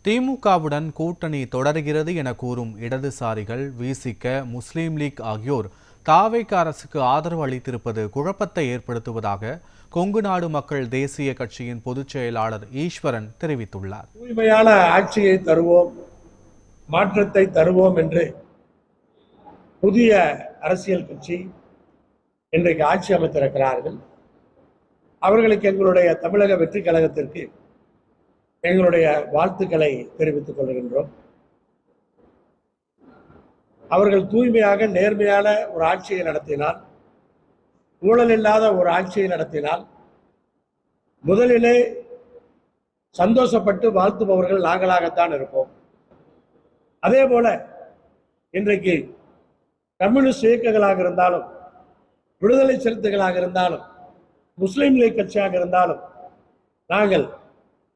திமுகவுடன் கூட்டணி தொடர்கிறது என கூறும் இடதுசாரிகள் விசிக, முஸ்லீம் லீக் ஆகியோர் தாவேக அரசுக்கு ஆதரவு அளித்திருப்பது குழப்பத்தை ஏற்படுத்துவதாக கொங்கு நாடு மக்கள் தேசிய கட்சியின் பொதுச் செயலாளர் ஈஸ்வரன் தெரிவித்துள்ளார். தூய்மையான ஆட்சியை தருவோம், மாற்றத்தை தருவோம் என்று புதிய அரசியல் கட்சி இன்றைக்கு ஆட்சி அமைத்திருக்கிறார்கள். அவர்களுக்கு எங்களுடைய தமிழக வெற்றி கழகத்திற்கு எங்களுடைய வாழ்த்துக்களை தெரிவித்துக் கொள்கின்றோம். அவர்கள் தூய்மையாக நேர்மையான ஒரு ஆட்சியை நடத்தினால், ஊழல் இல்லாத ஒரு ஆட்சியை நடத்தினால் முதலிலே சந்தோஷப்பட்டு வாழ்த்துபவர்கள் நாங்களாகத்தான் இருப்போம். அதே போல இன்றைக்கு கம்யூனிஸ்ட் இயக்கங்களாக இருந்தாலும், விடுதலை சிறுத்தைகளாக இருந்தாலும், முஸ்லீம் லீக் கட்சியாக இருந்தாலும் நாங்கள்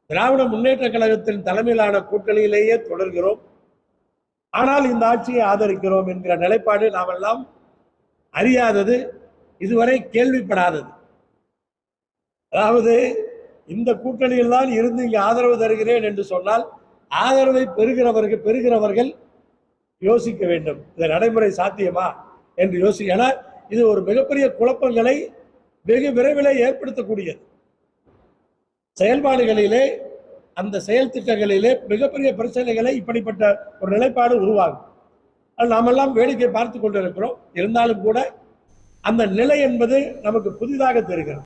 திராவிட முன்னேற்ற கழகத்தின் தலைமையிலான கூட்டணியிலேயே தொடர்கிறோம். ஆனால் இந்த ஆட்சியை ஆதரிக்கிறோம் என்கிற நிலைப்பாடு நாமெல்லாம் அறியாதது, இதுவரை கேள்விப்படாதது. அதாவது இந்த கூட்டணியில் தான் இருந்து இங்கே ஆதரவு தருகிறேன் என்று சொன்னால் ஆதரவை பெறுகிறவர்கள் யோசிக்க வேண்டும், இந்த நடைமுறை சாத்தியமா என்று யோசிக்க. ஏன்னா இது ஒரு மிகப்பெரிய குழப்பங்களை வெகு விரைவில் ஏற்படுத்தக்கூடியது. செயல்பாடுகளிலே, அந்த செயல் திட்டங்களிலே மிகப்பெரிய பிரச்சனைகளை இப்படிப்பட்ட ஒரு நிலைப்பாடு உருவாகும். நாமெல்லாம் வேடிக்கை பார்த்து கொண்டிருக்கிறோம். இருந்தாலும் கூட அந்த நிலை என்பது நமக்கு புதிதாக தெரிகிறது.